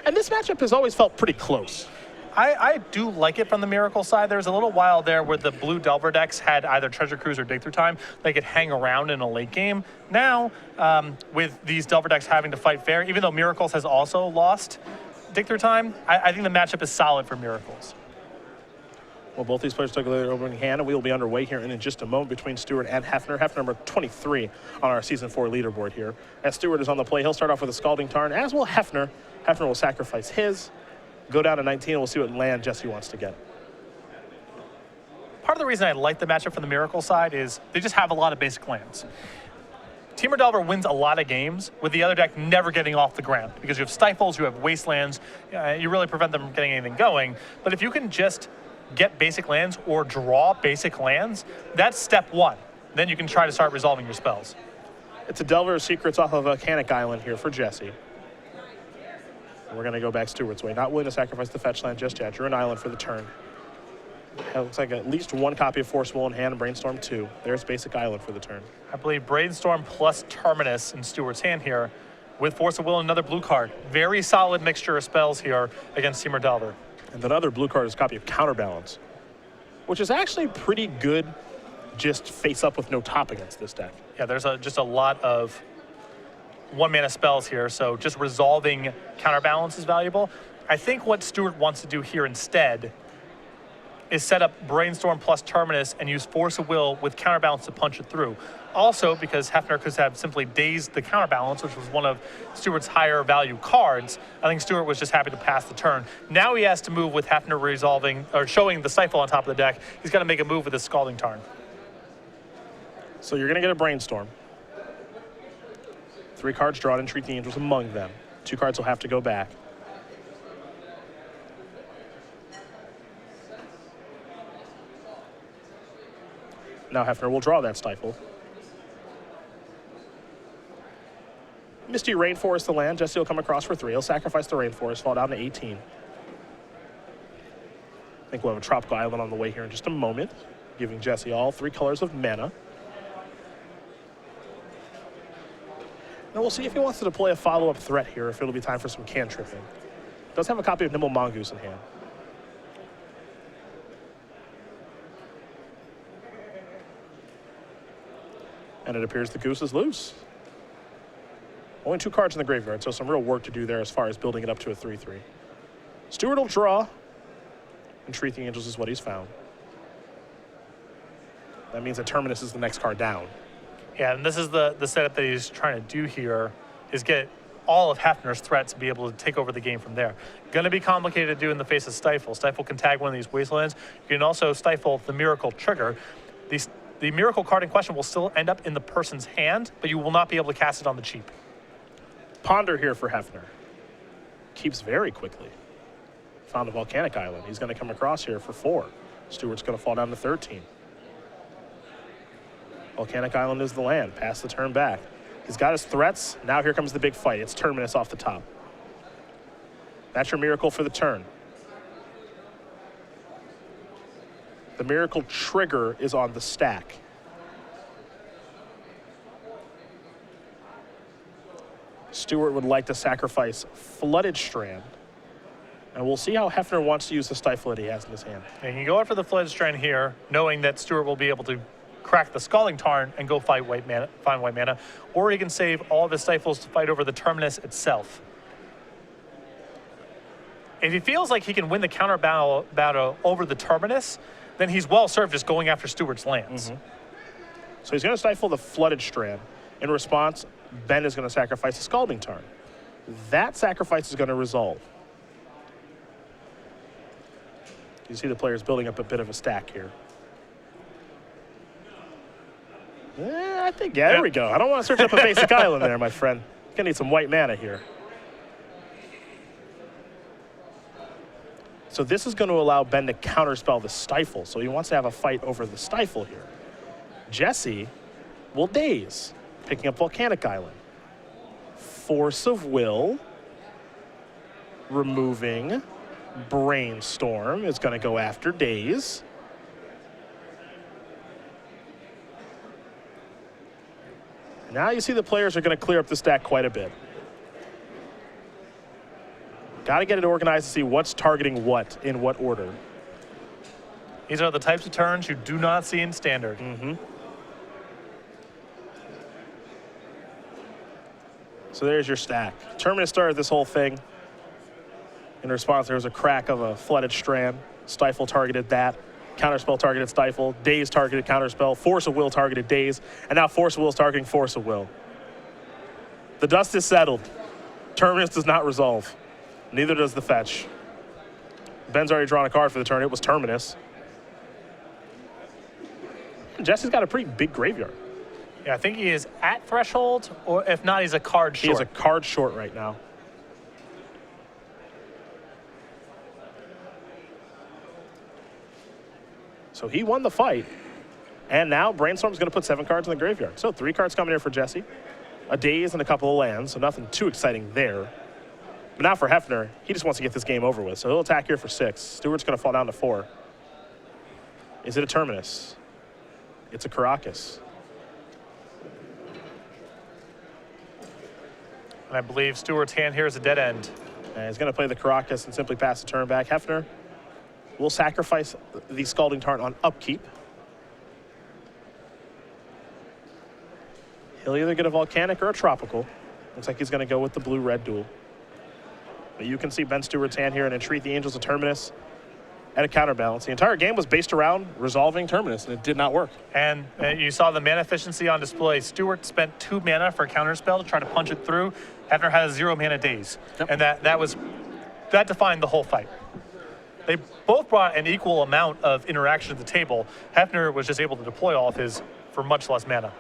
And this matchup has always felt pretty close. I do like it from the Miracle side. There was a little while there where the blue Delver decks had either Treasure Cruise or Dig Through Time. They could hang around in a late game. Now, with these Delver decks having to fight fair, even though Miracles has also lost Dig Through Time, I think the matchup is solid for Miracles. Well, both these players took their opening hand, and we will be underway here in just a moment between Stewart and Hefner. Hefner number 23 on our Season 4 leaderboard here. As Stewart is on the play, he'll start off with a Scalding Tarn, as will Hefner. Hefner will sacrifice his, go down to 19, and we'll see what land Jessy wants to get. Part of the reason I like the matchup from the Miracle side is they just have a lot of basic lands. Temur Delver wins a lot of games with the other deck never getting off the ground because you have Stifles, you have Wastelands, you really prevent them from getting anything going. But if you can just get basic lands or draw basic lands, that's step one. Then you can try to start resolving your spells. It's a Delver of Secrets off of Volcanic Island here for Jessy. We're going to go back Stewart's way. Not willing to sacrifice the fetch land just yet. Drew an island for the turn. It looks like at least one copy of Force Will in hand and Brainstorm 2. There's Basic Island for the turn. I believe Brainstorm plus Terminus in Stewart's hand here with Force of Will and another blue card. Very solid mixture of spells here against Temur Delver. And that other blue card is a copy of Counterbalance, which is actually pretty good just face up with no top against this deck. Yeah, there's just a lot of one-mana spells here, so just resolving Counterbalance is valuable. I think what Stewart wants to do here instead is set up Brainstorm plus Terminus and use Force of Will with Counterbalance to punch it through. Also, because Hefner could have simply dazed the Counterbalance, which was one of Stewart's higher value cards, I think Stewart was just happy to pass the turn. Now he has to move with Hefner resolving, or showing the Stifle on top of the deck. He's got to make a move with his Scalding Tarn. So you're going to get a Brainstorm. 3 cards drawn and treat the Angels among them. 2 cards will have to go back. Now Hefner will draw that Stifle. Misty Rainforest the land. Jessy will come across for 3. He'll sacrifice the Rainforest, fall down to 18. I think we'll have a Tropical Island on the way here in just a moment, giving Jessy all 3 colors of mana. Now we'll see if he wants to deploy a follow-up threat here, if it'll be time for some cantripping. Does have a copy of Nimble Mongoose in hand. And it appears the goose is loose. Only 2 cards in the graveyard, so some real work to do there as far as building it up to a 3/3. Stewart will draw, and Treat the Angels is what he's found. That means that Terminus is the next card down. Yeah, and this is the setup that he's trying to do here, is get all of Hefner's threats and be able to take over the game from there. Going to be complicated to do in the face of Stifle. Stifle can tag one of these Wastelands. You can also stifle the Miracle trigger. The Miracle card in question will still end up in the person's hand, but you will not be able to cast it on the cheap. Ponder here for Hefner. Keeps very quickly. Found a Volcanic Island. He's going to come across here for 4. Stewart's going to fall down to 13. Volcanic Island is the land. Pass the turn back. He's got his threats. Now here comes the big fight. It's Terminus off the top. That's your Miracle for the turn. The Miracle trigger is on the stack. Stewart would like to sacrifice Flooded Strand. And we'll see how Hefner wants to use the Stifle that he has in his hand. And you can go out for the Flooded Strand here, knowing that Stewart will be able to crack the Scalding Tarn and go find white mana, or he can save all of his Stifles to fight over the Terminus itself. If he feels like he can win the counter battle over the Terminus, then he's well served just going after Stewart's lands. So he's going to stifle the Flooded Strand. In response, Ben is going to sacrifice the Scalding Tarn. That sacrifice is going to resolve. You see the players building up a bit of a stack here. I think, there we go. I don't want to search up a basic island there, my friend. You're going to need some white mana here. So this is going to allow Ben to counterspell the Stifle. So he wants to have a fight over the Stifle here. Jessy will daze, picking up Volcanic Island. Force of Will, removing Brainstorm, is going to go after daze. Now you see the players are going to clear up the stack quite a bit. Got to get it organized to see what's targeting what in what order. These are the types of turns you do not see in Standard. So there's your stack. Terminus started this whole thing. In response, there was a crack of a flooded strand. Stifle targeted that. Counterspell targeted Stifle. Daze targeted Counterspell. Force of Will targeted Daze. And now Force of Will is targeting Force of Will. The dust is settled. Terminus does not resolve. Neither does the fetch. Ben's already drawn a card for the turn. It was Terminus. Jesse's got a pretty big graveyard. Yeah, I think he is at threshold, or if not, he's a card short. He is a card short right now. So he won the fight. And now Brainstorm's going to put 7 cards in the graveyard. So 3 cards coming here for Jessy. A Daze and a couple of lands, so nothing too exciting there. But now for Hefner, he just wants to get this game over with. So he'll attack here for 6. Stewart's going to fall down to 4. Is it a Terminus? It's a Caracas. And I believe Stewart's hand here is a dead end. And he's going to play the Caracas and simply pass the turn back. Hefner will sacrifice the Scalding Tarn on upkeep. He'll either get a Volcanic or a Tropical. Looks like he's going to go with the blue-red duel. But you can see Ben Stewart's hand here and entreat the Angels of Terminus at a counterbalance. The entire game was based around resolving Terminus, and it did not work. And you saw the mana efficiency on display. Stewart spent 2 mana for a counterspell to try to punch it through. Hefner had a 0 mana Daze. Yep. And that defined the whole fight. They both brought an equal amount of interaction at the table. Hefner was just able to deploy all of his for much less mana.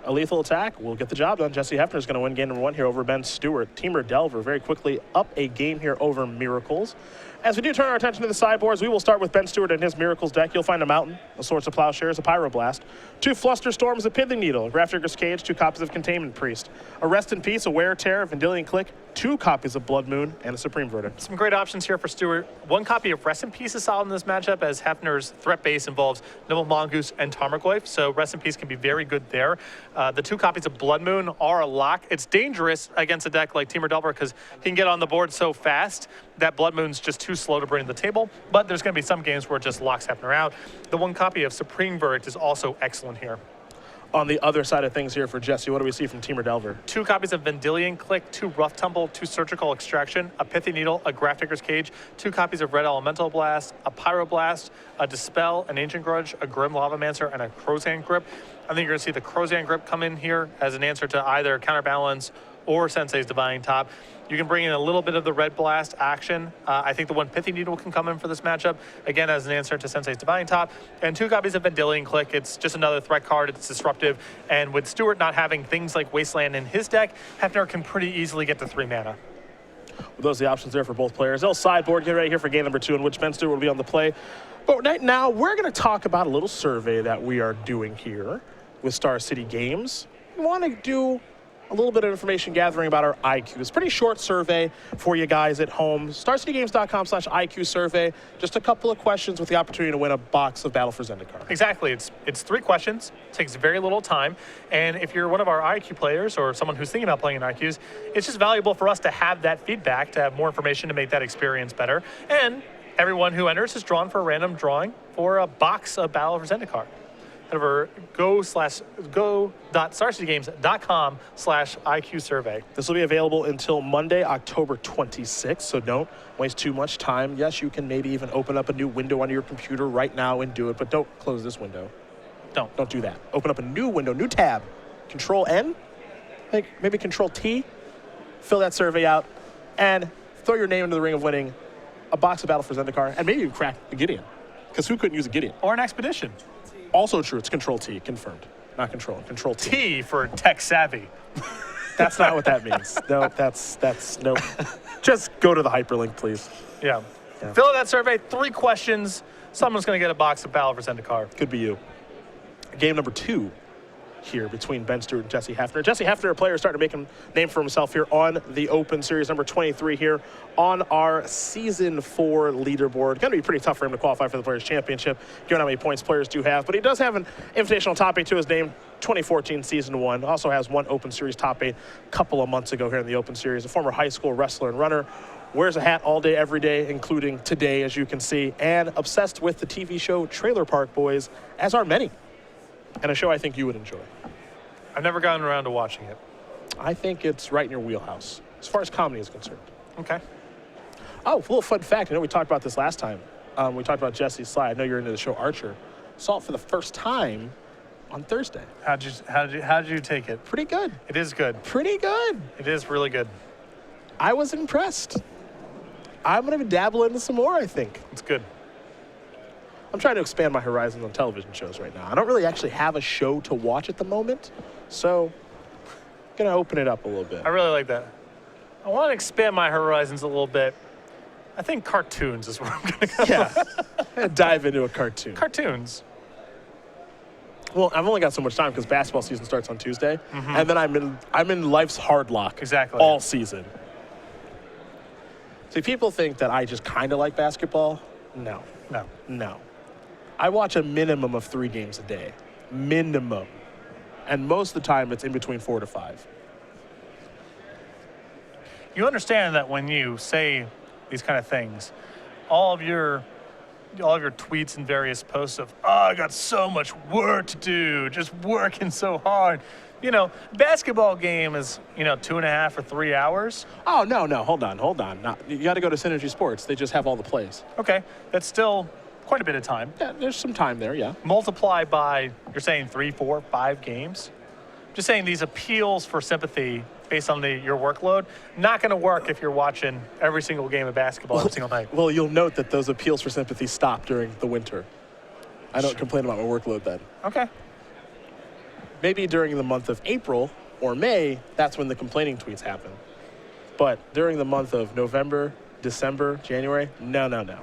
A lethal attack will get the job done. Jesse Hefner is going to win game number 1 here over Ben Stewart. Teamer Delver very quickly up a game here over Miracles. As we do turn our attention to the sideboards, we will start with Ben Stewart and his Miracles deck. You'll find a Mountain, a Swords of Plowshares, a Pyroblast, 2 Fluster Storms, a Pithing Needle, a Grafdigger's Cage, 2 copies of Containment Priest, a Rest in Peace, a Wear Tear, a Vendilion Click, 2 copies of Blood Moon, and a Supreme Verdict. Some great options here for Stewart. 1 copy of Rest in Peace is solid in this matchup, as Hefner's threat base involves Nimble Mongoose and Tarmogoyf, so Rest in Peace can be very good there. The 2 copies of Blood Moon are a lock. It's dangerous against a deck like Teamer Delver because he can get on the board so fast that Blood Moon's just too slow to bring to the table, but there's going to be some games where it just locks Hefner out. The 1 copy of Supreme Verdict is also excellent here. On the other side of things here for Jesse, what do we see from Teamer Delver? 2 copies of Vendilion Click, 2 Rough Tumble, 2 Surgical Extraction, a Pithy Needle, a Grafdigger's Cage, 2 copies of Red Elemental Blast, a Pyroblast, a Dispel, an Ancient Grudge, a Grim Lavamancer, and a Crozan Grip. I think you're going to see the Crozan Grip come in here as an answer to either Counterbalance or Sensei's Divine Top. You can bring in a little bit of the Red Blast action. I think the 1 Pithy Needle can come in for this matchup, again, as an answer to Sensei's Divine Top. And 2 copies of Vendilion Click. It's just another threat card. It's disruptive. And with Stewart not having things like Wasteland in his deck, Hefner can pretty easily get to 3 mana. Well, those are the options there for both players. They'll sideboard, get ready here for game number 2, in which Ben Stewart will be on the play. But right now, we're going to talk about a little survey that we are doing here with Star City Games. We want to do a little bit of information gathering about our IQ. It's a pretty short survey for you guys at home. StarCityGames.com/IQ survey. Just a couple of questions with the opportunity to win a box of Battle for Zendikar. Exactly. It's 3 questions. It takes very little time. And if you're one of our IQ players or someone who's thinking about playing in IQs, it's just valuable for us to have that feedback, to have more information to make that experience better. And everyone who enters is drawn for a random drawing for a box of Battle for Zendikar. Head over go.starcitygames.com/IQ survey. This will be available until Monday, October 26th, so don't waste too much time. Yes, you can maybe even open up a new window on your computer right now and do it, but don't close this window. Don't do that. Open up a new window, new tab. Control N, maybe Control T, fill that survey out, and throw your name into the ring of winning a box of Battle for Zendikar, and maybe you crack a Gideon, because who couldn't use a Gideon? Or an Expedition. Also true, it's Control T, confirmed. Not Control, Control T. T for tech savvy. That's not what that means. No, that's nope. Just go to the hyperlink, please. Yeah. Fill out that survey, 3 questions. Someone's going to get a box of Battle for Zendikar. Could be you. Game number 2 here between Ben Stewart and Jessy Hefner. Jessy Hefner, a player, starting to make a name for himself here on the Open Series number 23 here on our Season 4 leaderboard. Going to be pretty tough for him to qualify for the Players' Championship, given how many points players do have. But he does have an Invitational Top 8 to his name, 2014 Season 1. Also has one Open Series Top 8 a couple of months ago here in the Open Series. A former high school wrestler and runner. Wears a hat all day, every day, including today, as you can see. And obsessed with the TV show Trailer Park Boys, as are many. And a show I think you would enjoy. I've never gotten around to watching it. I think it's right in your wheelhouse, as far as comedy is concerned. Okay. Oh, a little fun fact. I know we talked about this last time. We talked about Jesse's slide. I know you're into the show Archer. Saw it for the first time on Thursday. How did you take it? Pretty good. It is good. Pretty good. It is really good. I was impressed. I'm going to dabble into some more, I think. It's good. I'm trying to expand my horizons on television shows right now. I don't really actually have a show to watch at the moment, so I'm going to open it up a little bit. I really like that. I want to expand my horizons a little bit. I think cartoons is where I'm going to go. Yeah, dive into a cartoon. Cartoons. Well, I've only got so much time because basketball season starts on Tuesday, and then I'm in life's hard lock Exactly. all season. See, people think that I just kind of like basketball. No. I watch a minimum of 3 games a day. Minimum. And most of the time, it's in between 4 to 5. You understand that when you say these kind of things, all of your tweets and various posts of, oh, I got so much work to do, just working so hard. You know, basketball game is, 2.5 or 3 hours. Oh, no, hold on. No, you got to go to Synergy Sports. They just have all the plays. Okay, that's still quite a bit of time. Yeah, there's some time there, yeah. Multiply by, you're saying 3, 4, 5 games? Just saying these appeals for sympathy based on your workload, not going to work if you're watching every single game of basketball every single night. Well, you'll note that those appeals for sympathy stop during the winter. I don't complain about my workload then. Okay. Maybe during the month of April or May, that's when the complaining tweets happen. But during the month of November, December, January, no.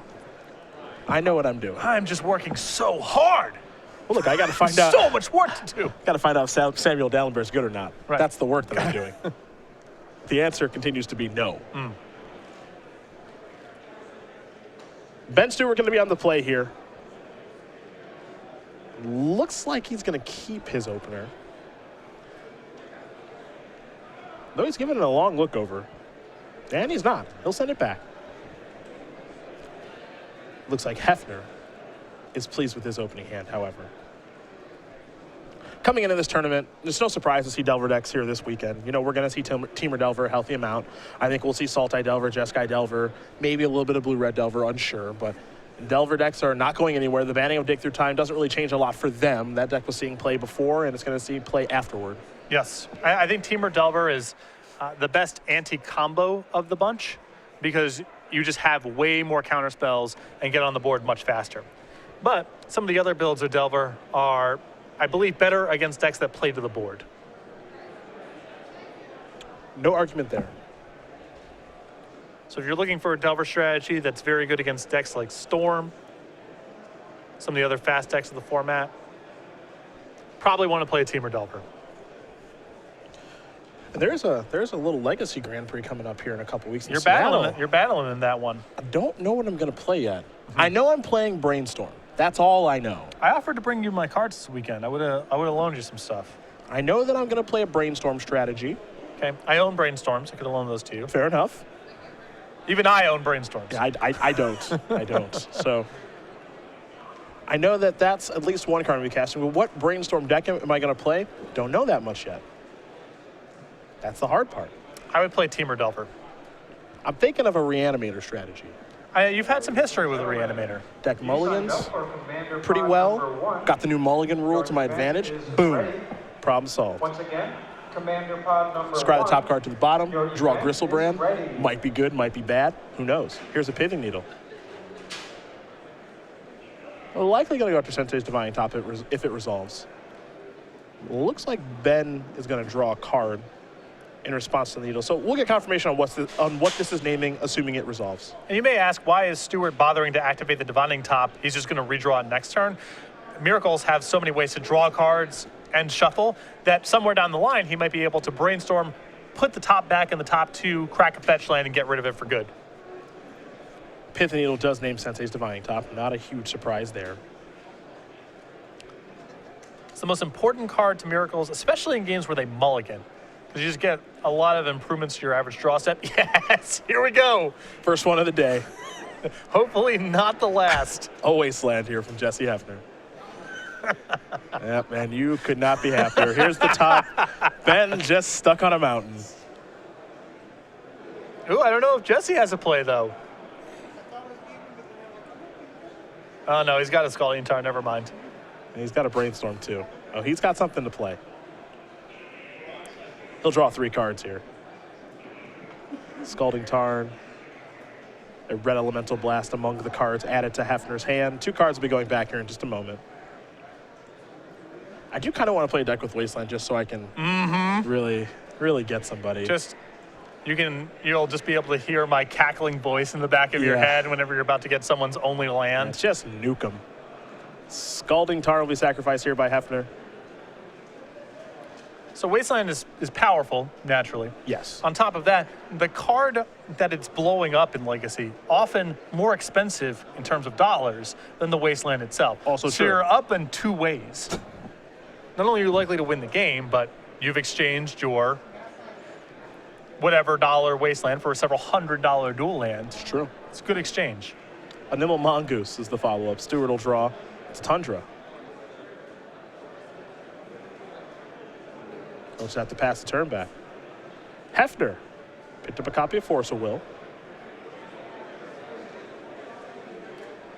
I know what I'm doing. I'm just working so hard. Well, look, I got to find out. So much work to do. Got to find out if Samuel Dallenberg's good or not. Right. That's the work that I'm doing. The answer continues to be no. Ben Stewart going to be on the play here. Looks like he's going to keep his opener. Though he's giving it a long look over. And he's not. He'll send it back. Looks like Hefner is pleased with his opening hand, however. Coming into this tournament, there's no surprise to see Delver decks here this weekend. We're going to see Teamer Delver a healthy amount. I think we'll see Saltai Delver, Jeskai Delver, maybe a little bit of Blue-Red Delver, unsure, but Delver decks are not going anywhere. The banning of Dig Through Time doesn't really change a lot for them. That deck was seeing play before, and it's going to see play afterward. Yes. I think Teamer Delver is the best anti-combo of the bunch because you just have way more counter spells and get on the board much faster. But some of the other builds of Delver are, I believe, better against decks that play to the board. No argument there. So if you're looking for a Delver strategy that's very good against decks like Storm, some of the other fast decks of the format, probably want to play a Teamer Delver. And there's a little Legacy Grand Prix coming up here in a couple weeks. You're battling in that one. I don't know what I'm going to play yet. I know I'm playing Brainstorm. That's all I know. I offered to bring you my cards this weekend. I would have loaned you some stuff. I know that I'm going to play a Brainstorm strategy. Okay, I own Brainstorms. I could have loaned those to you. Fair enough. Even I own Brainstorms. Yeah, I don't. I don't. So I know that that's at least one card I'm casting. But what Brainstorm deck am I going to play? Don't know that much yet. That's the hard part. I would play Teamer Delver. I'm thinking of a Reanimator strategy. You've had some history with a Reanimator. Deck mulligans pretty well. Got the new mulligan rule to my advantage. Boom. Problem solved. Once again, Commander Pod number Scry the top card to the bottom. Draw Gristlebrand. Might be good, might be bad. Who knows? Here's a Pithing Needle. Well, likely going to go after Sensei's Divine Top if it resolves. Looks like Ben is going to draw a card in response to the needle. So we'll get confirmation on what this is naming, assuming it resolves. And you may ask, why is Stewart bothering to activate the Divining Top? He's just going to redraw it next turn. Miracles have so many ways to draw cards and shuffle, that somewhere down the line he might be able to brainstorm, put the top back in the top 2, crack a fetch land, and get rid of it for good. Pith Needle does name Sensei's Divining Top. Not a huge surprise there. It's the most important card to Miracles, especially in games where they mulligan, because you just get a lot of improvements to your average draw step. Yes, here we go. First one of the day. Hopefully not the last. A wasteland here from Jessy Hefner. Yep, man, you could not be happier. Here's the top. Ben just stuck on a mountain. Ooh, I don't know if Jessy has a play, though. Oh, no, he's got a Scalding Tarn. Never mind. And he's got a brainstorm, too. Oh, he's got something to play. He'll draw 3 cards here. Scalding Tarn. A red elemental blast among the cards added to Hefner's hand. 2 cards will be going back here in just a moment. I do kind of want to play a deck with Wasteland just so I can really get somebody. You'll just be able to hear my cackling voice in the back of your head whenever you're about to get someone's only land. It's just nuke them. Scalding Tarn will be sacrificed here by Hefner. So Wasteland is powerful, naturally. Yes. On top of that, the card that it's blowing up in Legacy, often more expensive in terms of dollars than the Wasteland itself. Also so true. you're up in 2 ways. Not only are you likely to win the game, but you've exchanged your whatever dollar Wasteland for a several $100 dual land. It's true. It's a good exchange. A Nimble Mongoose is the follow-up. Stewart will draw. It's Tundra. He'll just have to pass the turn back. Hefner picked up a copy of Force of Will.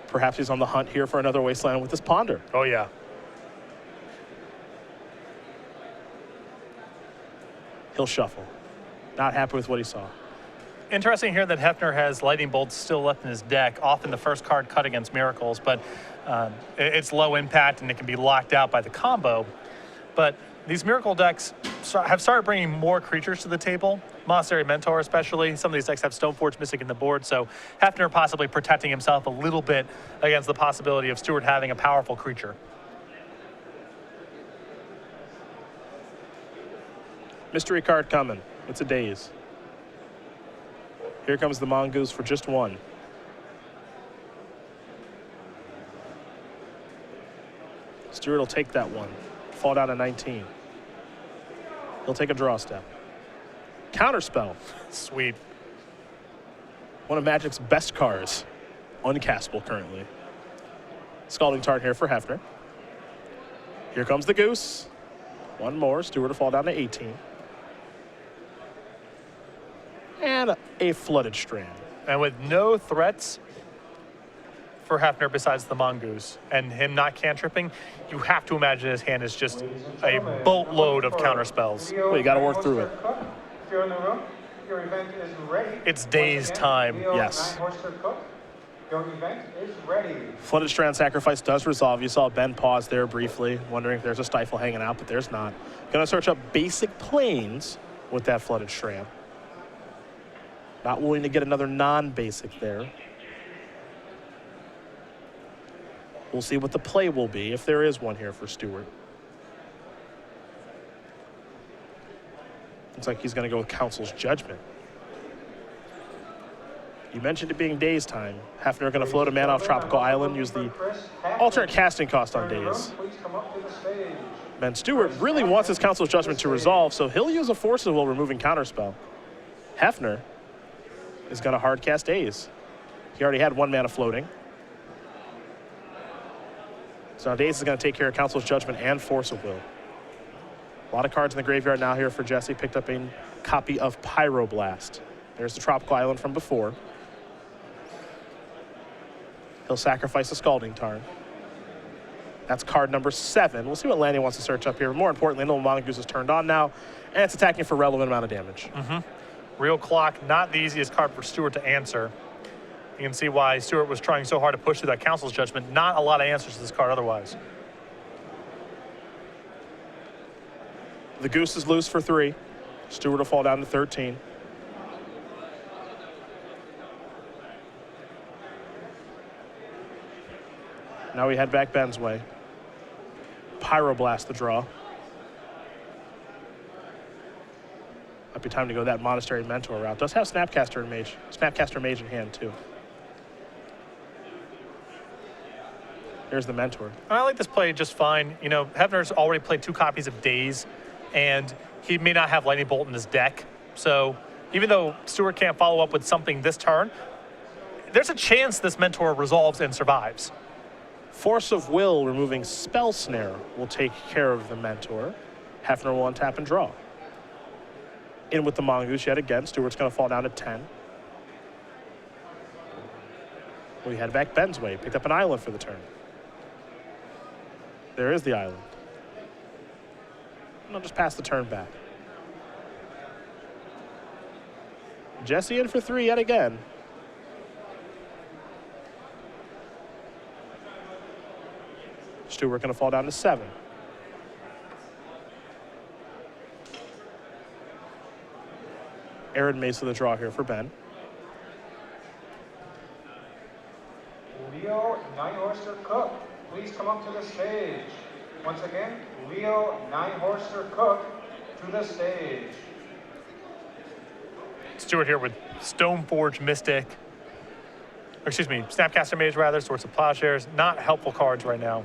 Perhaps he's on the hunt here for another Wasteland with his Ponder. Oh, yeah. He'll shuffle. Not happy with what he saw. Interesting here that Hefner has Lightning Bolts still left in his deck, often the first card cut against Miracles, but it's low impact and it can be locked out by the combo. But these Miracle decks have started bringing more creatures to the table, Monastery Mentor especially. Some of these decks have Stoneforge missing in the board, so Hefner possibly protecting himself a little bit against the possibility of Stewart having a powerful creature. Mystery card coming. It's a daze. Here comes the Mongoose for just 1. Stewart will take that 1. Fall down to 19. He'll take a draw step. Counterspell. Sweet. One of Magic's best cards. Uncastable currently. Scalding Tarn here for Hefner. Here comes the Goose. 1 more. Stewart will fall down to 18. And a Flooded Strand. And with no threats for Hefner besides the Mongoose and him not cantripping, you have to imagine his hand is just a boatload of counterspells. Well, you got to work through it. If you're in the room, your event is ready. It's days time. Yes. Your event is ready. Flooded Strand sacrifice does resolve. You saw Ben pause there briefly, wondering if there's a stifle hanging out, but there's not. Gonna search up basic planes with that Flooded Strand. Not willing to get another non-basic there. We'll see what the play will be, if there is one here for Stewart. Looks like he's going to go with Council's Judgment. You mentioned it being days time. Hefner going to float a mana off Tropical Island, use the alternate casting cost on days. Ben Stewart really wants his Council's Judgment to resolve, so he'll use a Force of Will removing Counterspell. Hefner is going to hard cast Daze. He already had 1 mana floating. So now Daze is going to take care of Council's Judgment and Force of Will. A lot of cards in the graveyard now here for Jessy. Picked up a copy of Pyroblast. There's the Tropical Island from before. He'll sacrifice the Scalding Tarn. That's card number 7. We'll see what land he wants to search up here. More importantly, Little Mongoose is turned on now, and it's attacking for a relevant amount of damage. Real Clock, not the easiest card for Stewart to answer. You can see why Stewart was trying so hard to push through that Council's Judgment. Not a lot of answers to this card otherwise. The Goose is loose for 3. Stewart will fall down to 13. Now we head back Ben's way. Pyroblast the draw. Might be time to go that Monastery Mentor route. Does have Snapcaster Mage in hand too. Here's the Mentor. I like this play just fine. You know, Hefner's already played 2 copies of Daze, and he may not have Lightning Bolt in his deck. So even though Stewart can't follow up with something this turn, there's a chance this Mentor resolves and survives. Force of Will removing Spell Snare will take care of the Mentor. Hefner will untap and draw. In with the Mongoose yet again. Stewart's going to fall down to 10. We had back Ben's way. Picked up an island for the turn. There is the island. And I'll just pass the turn back. Jessy in for 3 yet again. Stewart going to fall down to 7. Aaron Mace with the draw here for Ben. Leo Ninehorster Cook, please come up to the stage. Once again, Leo Ninehorster Cook to the stage. Stewart here with Stoneforge Mystic. Or excuse me, Snapcaster Mage rather, Swords of Plowshares. Not helpful cards right now.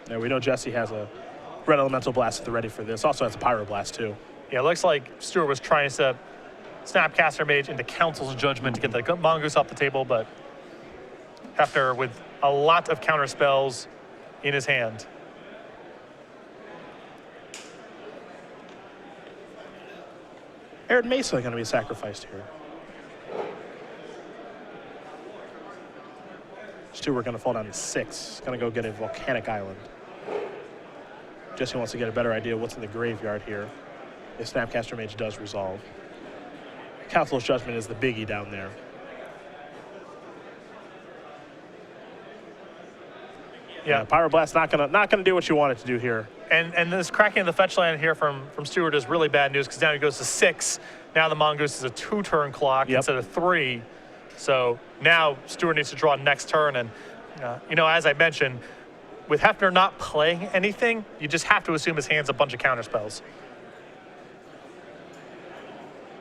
Yeah, we know Jessy has a Red Elemental Blast at the ready for this. Also has a Pyroblast too. Yeah, it looks like Stewart was trying to Snapcaster Mage into Council's Judgment to get the Mongoose off the table, but Hefner with a lot of counter spells in his hand. Aaron Mesa going to be sacrificed here. Stewart going to fall down to 6. Going to go get a Volcanic Island. Jessy wants to get a better idea of what's in the graveyard here if Snapcaster Mage does resolve. Council's Judgment is the biggie down there. Yeah, Pyroblast not gonna do what you want it to do here. and this cracking of the fetch land here from Stewart is really bad news because now he goes to 6. Now the Mongoose is a 2-turn clock instead of 3. So now Stewart needs to draw next turn, and you know, as I mentioned, with Hefner not playing anything, you just have to assume his hand's a bunch of counter spells.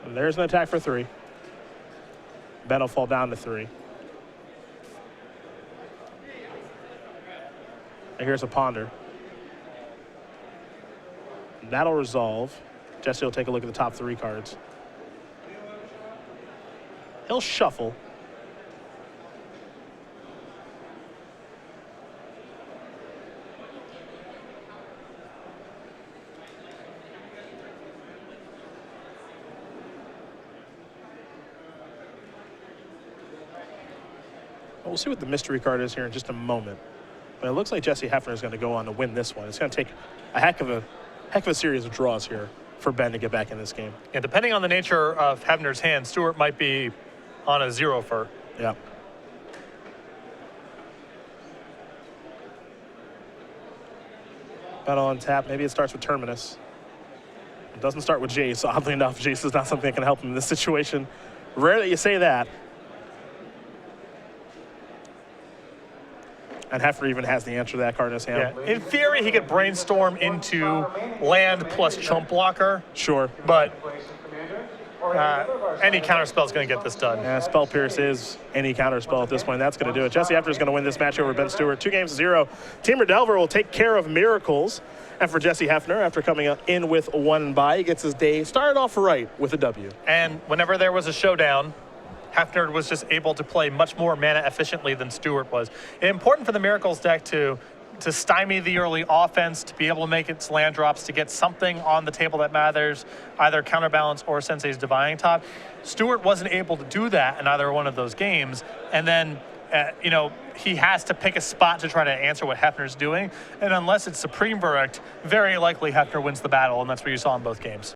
And there's an attack for 3. Ben will fall down to 3. And here's a Ponder. That'll resolve. Jessy will take a look at the top 3 cards. He'll shuffle. We'll see what the mystery card is here in just a moment. But it looks like Jessy Hefner is going to go on to win this one. It's going to take a heck of a series of draws here for Ben to get back in this game. And depending on the nature of Hefner's hand, Stewart might be on a 0 for. Yeah. Ben on tap. Maybe it starts with Terminus. It doesn't start with Jace. Oddly enough, Jace is not something that can help him in this situation. Rare that you say that. And Hefner even has the answer to that card in his hand. Yeah. In theory, he could brainstorm into land plus chump blocker. Sure. But any counter spell is going to get this done. Yeah, Spell Pierce is any counter spell at this point. That's going to do it. Jessy Hefner is going to win this match over Ben Stewart. 2-0. Team Delver will take care of Miracles. And for Jessy Hefner, after coming in with 1 bye, he gets his day started off right with a W. And whenever there was a showdown, Hefner was just able to play much more mana efficiently than Stewart was. Important for the Miracles deck to stymie the early offense, to be able to make its land drops, to get something on the table that matters, either Counterbalance or Sensei's Divining Top. Stewart wasn't able to do that in either one of those games, and then you know, he has to pick a spot to try to answer what Hefner's doing, and unless it's Supreme Verdict, very likely Hefner wins the battle, and that's what you saw in both games.